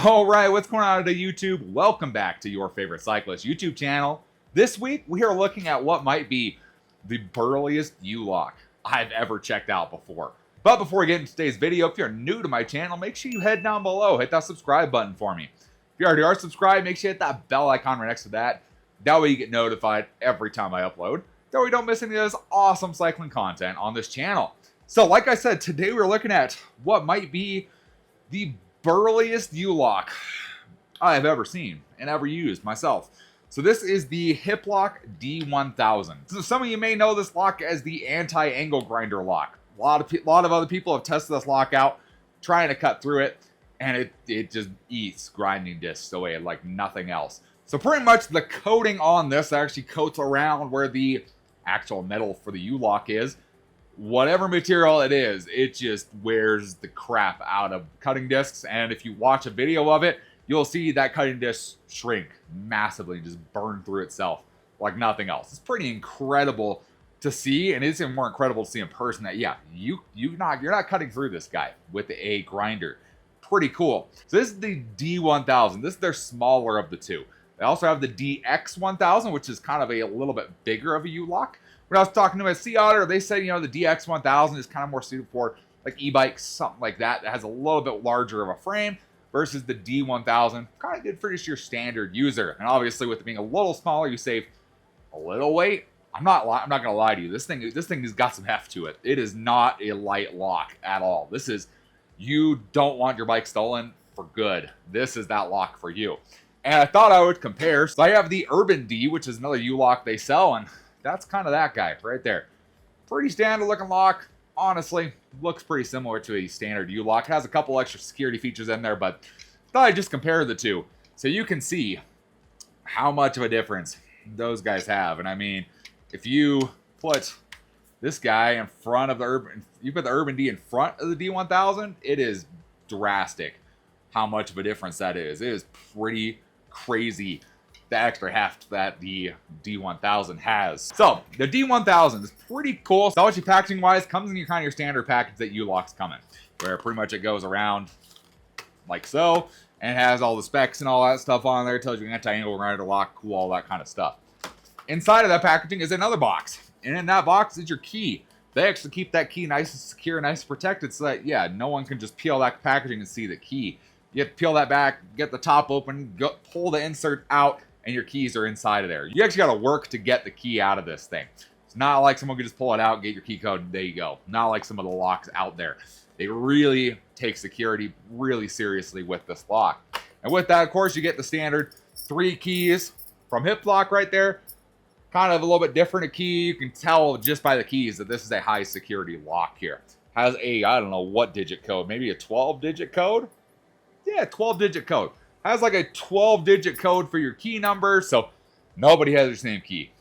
All right, what's going on today, YouTube? Welcome back to your favorite cyclist YouTube channel. This week, we are looking at what might be the burliest U-lock I've ever checked out before. But before we get into today's video, if you're new to my channel, make sure you head down below, hit that subscribe button for me. If you already are subscribed, make sure you hit that bell icon right next to that. That way you get notified every time I upload. That way you don't miss any of this awesome cycling content on this channel. So, like I said, today we're looking at what might be the burliest U-lock I have ever seen and ever used myself. So this is the Hiplok D1000. So some of you may know this lock as the anti-angle grinder lock. A lot of other people have tested this lock out, trying to cut through it, and it just eats grinding discs away like nothing else. So pretty much the coating on this actually coats around where the actual metal for the U-lock is. Whatever material it is, it just wears the crap out of cutting discs. And if you watch a video of it, you'll see that cutting disc shrink massively and just burn through itself like nothing else. It's pretty incredible to see, and it's even more incredible to see in person that, yeah, you're not cutting through this guy with a grinder. Pretty cool. So this is the D1000. This is their smaller of the two. They also have the DX1000, which is kind of a little bit bigger of a U-lock. When I was talking to my Sea Otter, they said, you know, the DX1000 is kind of more suited for like e-bikes, something like that, that has a little bit larger of a frame, versus the D1000, kind of good for just your standard user. And obviously, with it being a little smaller, you save a little weight. I'm not gonna lie to you. This thing has got some heft to it. It is not a light lock at all. This is, you don't want your bike stolen for good. This is that lock for you. And I thought I would compare. So I have the Urban D, which is another U-lock they sell, and that's kind of that guy right there. Pretty standard looking lock. Honestly, looks pretty similar to a standard U-lock. Has a couple extra security features in there, but thought I'd just compare the two so you can see how much of a difference those guys have. And I mean, if you put this guy in front of the Urban D in front of the D1000, it is drastic how much of a difference that is. It is pretty crazy, the extra heft that the D1000 has. So the D1000 is pretty cool. Technology packaging wise, comes in your kind of your standard package that U-locks come in, where pretty much it goes around like so, and has all the specs and all that stuff on there. It tells you anti-angle grinder lock, cool, all that kind of stuff. Inside of that packaging is another box, and in that box is your key. They actually keep that key nice and secure, nice and protected, so that, yeah, no one can just peel that packaging and see the key. You have to peel that back, get the top open, pull the insert out, and your keys are inside of there. You actually got to work to get the key out of this thing. It's not like someone can just pull it out, get your key code, and there you go. Not like some of the locks out there. They really take security really seriously with this lock. And with that, of course, you get the standard 3 keys from Hiplok right there. Kind of a little bit different a key. You can tell just by the keys that this is a high security lock here. Has a, I don't know what digit code, maybe a 12-digit code? Yeah, 12-digit code. Has like a 12-digit code for your key number, so nobody has your same key.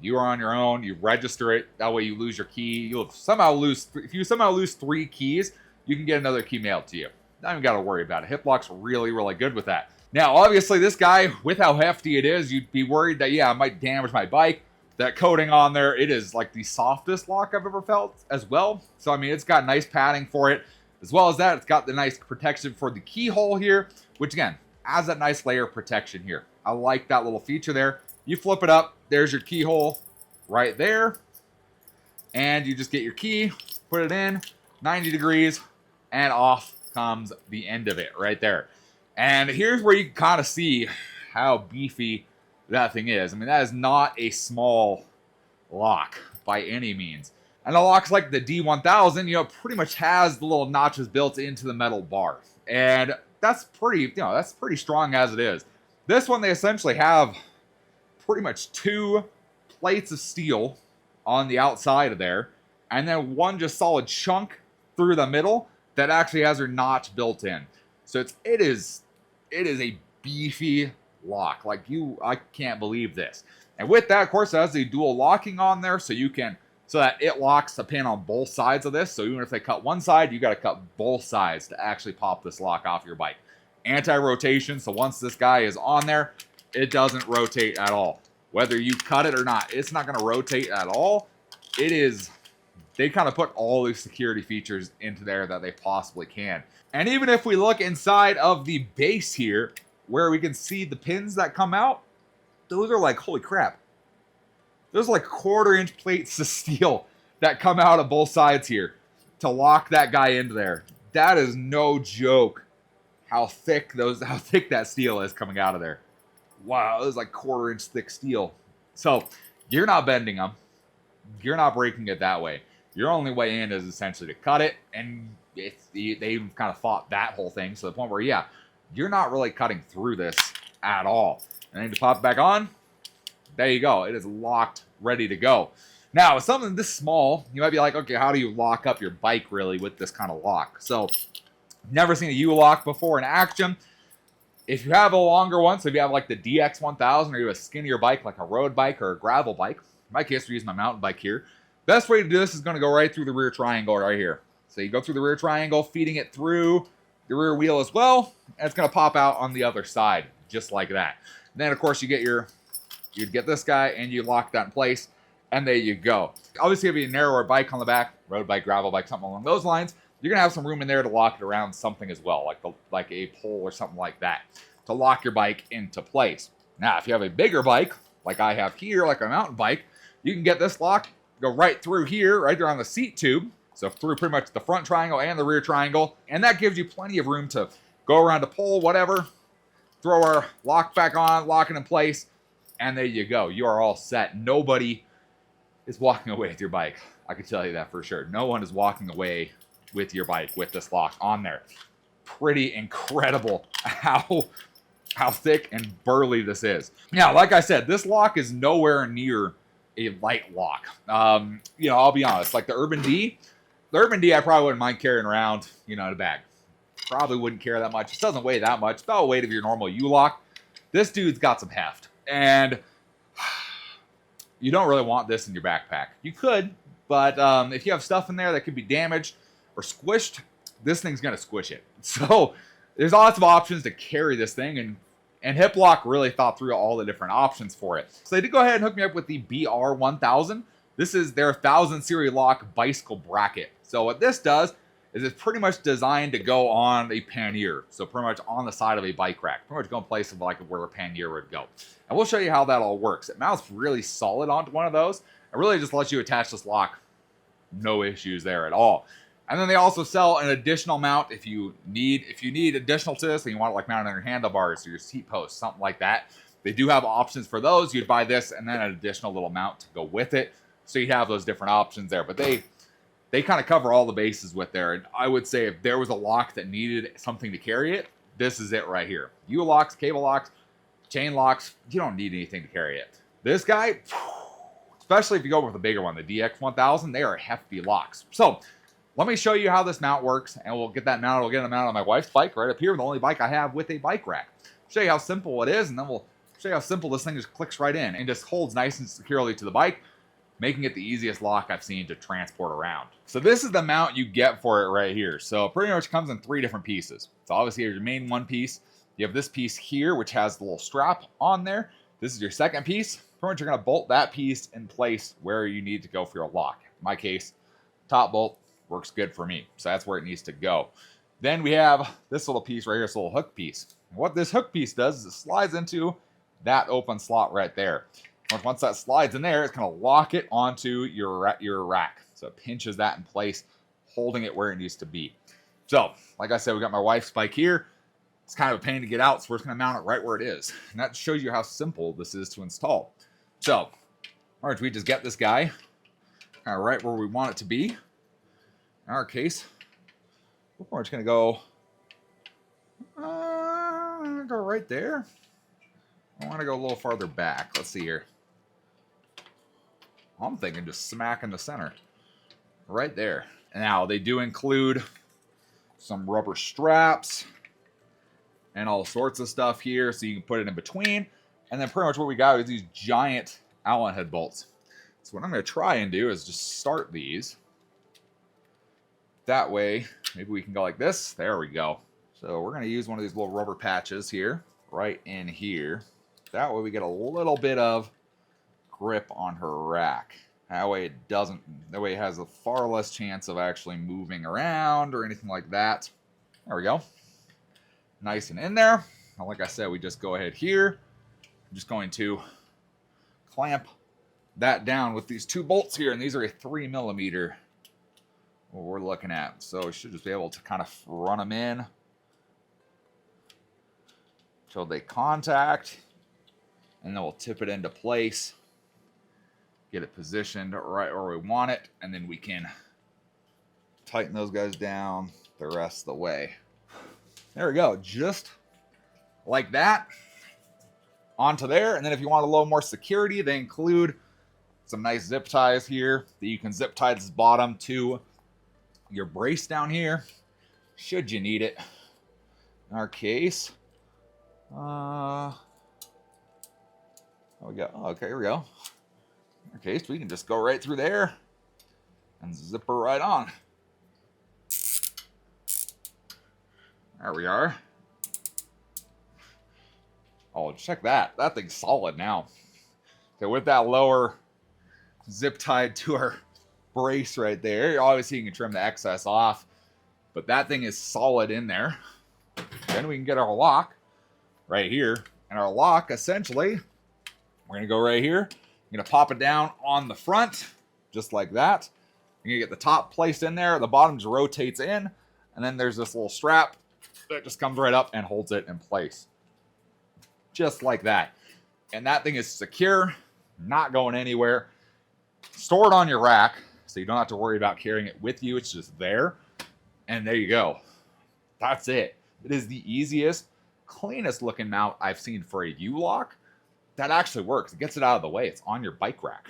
You are on your own. You register it. That way you lose your key. You'll somehow lose, if you somehow lose 3 keys, you can get another key mailed to you. Not even got to worry about it. Hiplok's really, really good with that. Now, obviously, this guy, with how hefty it is, you'd be worried that, yeah, it might damage my bike. That coating on there, it is like the softest lock I've ever felt as well. So, I mean, it's got nice padding for it. As well as that, it's got the nice protection for the keyhole here, which, again, adds that nice layer of protection here. I like that little feature there. You flip it up, there's your keyhole right there. And you just get your key, put it in, 90 degrees, and off comes the end of it right there. And here's where you can kind of see how beefy that thing is. I mean, that is not a small lock by any means. And the locks like the D1000, you know, pretty much has the little notches built into the metal bar. And that's pretty, you know, that's pretty strong as it is. This one, they essentially have pretty much 2 plates of steel on the outside of there, and then one just solid chunk through the middle that actually has her notch built in. So it is a beefy lock. Like, I can't believe this. And with that, of course, it has the dual locking on there, so that it locks the pin on both sides of this. So even if they cut one side, you got to cut both sides to actually pop this lock off your bike. Anti-rotation, so once this guy is on there, it doesn't rotate at all. Whether you cut it or not, it's not going to rotate at all. It is they kind of put all these security features into there that they possibly can. And even if we look inside of the base here, where we can see the pins that come out, those are like, holy crap. Those are like 1/4-inch plates of steel that come out of both sides here to lock that guy into there. That is no joke how thick that steel is coming out of there. Wow, it was like 1/4-inch thick steel. So you're not bending them. You're not breaking it that way. Your only way in is essentially to cut it, and they even kind of fought that whole thing to the point where, yeah, you're not really cutting through this at all. And then to pop it back on, there you go. It is locked, ready to go. Now, with something this small, you might be like, okay, how do you lock up your bike really with this kind of lock? So, never seen a U-lock before in action. If you have a longer one, so if you have like the DX1000 or you have a skinnier bike, like a road bike or a gravel bike, in my case, we're using my mountain bike here. Best way to do this is going to go right through the rear triangle right here. So you go through the rear triangle, feeding it through the rear wheel as well, and it's going to pop out on the other side, just like that. And then, of course, you get this guy, and you lock that in place, and there you go. Obviously, if you have a narrower bike on the back, road bike, gravel bike, something along those lines, you're going to have some room in there to lock it around something as well, like a pole or something like that, to lock your bike into place. Now, if you have a bigger bike, like I have here, like a mountain bike, you can get this lock, go right through here, right there on the seat tube, so through pretty much the front triangle and the rear triangle, and that gives you plenty of room to go around a pole, whatever, throw our lock back on, lock it in place, and there you go. You are all set. Nobody is walking away with your bike. I can tell you that for sure. No one is walking away with your bike with this lock on there. Pretty incredible how thick and burly this is. Now, like I said, this lock is nowhere near a light lock. I'll be honest, like the Urban D I probably wouldn't mind carrying around, in a bag. Probably wouldn't care that much. It doesn't weigh that much. It's about the weight of your normal U-lock. This dude's got some heft. And you don't really want this in your backpack. You could, but if you have stuff in there that could be damaged or squished, this thing's going to squish it. So there's lots of options to carry this thing, and Hiplok really thought through all the different options for it. So they did go ahead and hook me up with the BR1000. This is their 1000 series lock bicycle bracket. So what this does is it's pretty much designed to go on a pannier. So pretty much on the side of a bike rack. Pretty much go in place of like where a pannier would go. And we'll show you how that all works. It mounts really solid onto one of those. It really just lets you attach this lock. No issues there at all. And then they also sell an additional mount if you need additional to this and you want it like mounted on your handlebars or your seat post, something like that. They do have options for those. You'd buy this and then an additional little mount to go with it. So you'd have those different options there. But they kind of cover all the bases with there. And I would say if there was a lock that needed something to carry it, this is it right here. U-locks, cable locks, chain locks, you don't need anything to carry it. This guy, especially if you go with a bigger one, the DX1000, they are hefty locks. So let me show you how this mount works, and we'll get that mounted. We'll get it mounted on my wife's bike right up here, the only bike I have with a bike rack. Show you how simple it is, and then we'll show you how simple this thing just clicks right in and just holds nice and securely to the bike, making it the easiest lock I've seen to transport around. So this is the mount you get for it right here. So it pretty much comes in 3 different pieces. So obviously here's your main one piece. You have this piece here, which has the little strap on there. This is your second piece. Pretty much you're going to bolt that piece in place where you need to go for your lock. In my case, top bolt works good for me. So that's where it needs to go. Then we have this little piece right here, this little hook piece. And what this hook piece does is it slides into that open slot right there. Once that slides in there, it's going to lock it onto your rack. So it pinches that in place, holding it where it needs to be. So, like I said, we got my wife's bike here. It's kind of a pain to get out, so we're just going to mount it right where it is. And that shows you how simple this is to install. So, all right, we just get this guy kind of right where we want it to be. In our case, we're just going to go right there. I want to go a little farther back. Let's see here. I'm thinking just smack in the center. Right there. Now, they do include some rubber straps and all sorts of stuff here, so you can put it in between. And then pretty much what we got is these giant Allen head bolts. So what I'm going to try and do is just start these. That way, maybe we can go like this. There we go. So we're going to use one of these little rubber patches here, right in here. That way we get a little bit of grip on her rack. That way it doesn't, that way it has a far less chance of actually moving around or anything like that. There we go. Nice and in there. Now, like I said, we just go ahead here. I'm just going to clamp that down with these 2 bolts here, and these are a 3mm what we're looking at. So we should just be able to kind of run them in until they contact, and then we'll tip it into place, get it positioned right where we want it, and then we can tighten those guys down the rest of the way. There we go, just like that. Onto there, and then if you want a little more security, they include some nice zip ties here that you can zip tie this bottom to your brace down here, should you need it. In our case, oh, we go. Oh, okay, here we go. In our case, we can just go right through there and zip her right on. There we are. Oh, check that. That thing's solid now. So with that lower zip tied to our brace right there, obviously you can trim the excess off, but that thing is solid in there. Then we can get our lock right here. And our lock, essentially, we're going to go right here. I'm going to pop it down on the front, just like that. You're going to get the top placed in there. The bottom just rotates in. And then there's this little strap that just comes right up and holds it in place. Just like that. And that thing is secure, not going anywhere. Stored on your rack, so you don't have to worry about carrying it with you. It's just there. And there you go. That's it. It is the easiest, cleanest looking mount I've seen for a U-lock. That actually works. It gets it out of the way. It's on your bike rack.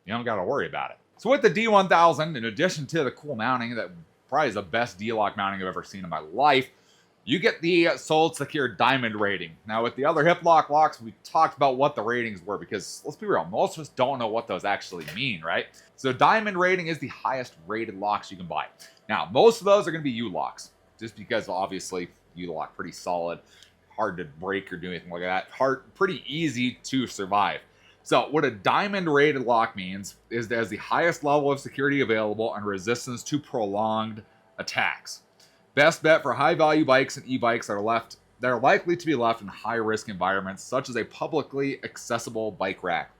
You don't got to worry about it. So with the D1000, in addition to the cool mounting, that probably is the best D-lock mounting I've ever seen in my life, you get the Sold Secure Diamond rating. Now, with the other Hiplok locks, we talked about what the ratings were because, let's be real, most of us don't know what those actually mean, right? So Diamond rating is the highest rated locks you can buy. Now, most of those are going to be U-locks, just because, obviously, U-lock pretty solid, hard to break or do anything like that, pretty easy to survive. So what a Diamond rated lock means is that it has the highest level of security available and resistance to prolonged attacks. Best bet for high-value bikes and e-bikes that are likely to be left in high-risk environments, such as a publicly accessible bike rack.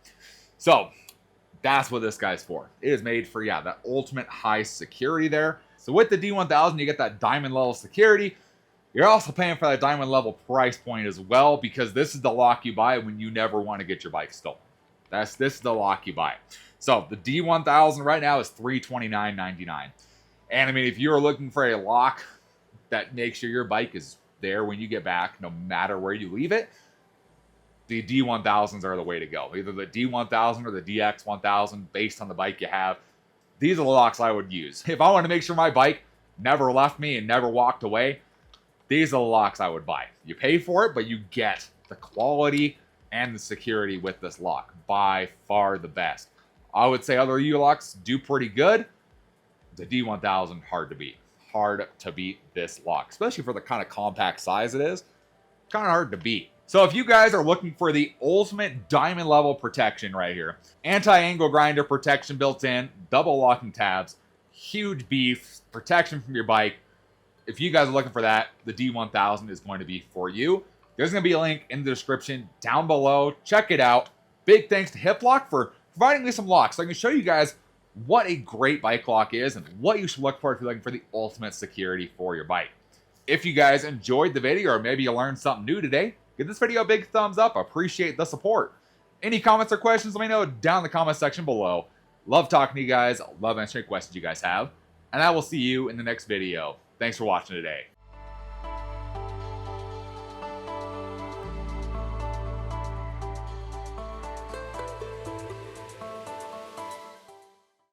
So that's what this guy's for. It is made for, yeah, that ultimate high security there. So with the D1000, you get that diamond level security. You're also paying for that diamond level price point as well, because this is the lock you buy when you never want to get your bike stolen. This is the lock you buy. So the D1000 right now is $329.99. And I mean, if you're looking for a lock that makes sure your bike is there when you get back, no matter where you leave it, the D1000s are the way to go. Either the D1000 or the DX1000, based on the bike you have. These are the locks I would use. If I want to make sure my bike never left me and never walked away, these are the locks I would buy. You pay for it, but you get the quality and the security with this lock. By far the best. I would say other U-locks do pretty good. The D1000, hard to beat. Hard to beat this lock, especially for the kind of compact size it is. Kind of hard to beat. So if you guys are looking for the ultimate diamond level protection right here, anti-angle grinder protection built in, double locking tabs, huge beef, protection from your bike. If you guys are looking for that, the D1000 is going to be for you. There's going to be a link in the description down below. Check it out. Big thanks to Hiplok for providing me some locks so I can show you guys what a great bike lock is and what you should look for if you're looking for the ultimate security for your bike. If you guys enjoyed the video, or maybe you learned something new today, give this video a big thumbs up. I appreciate the support. Any comments or questions, let me know down in the comment section below. Love talking to you guys. Love answering questions you guys have. And I will see you in the next video. Thanks for watching today.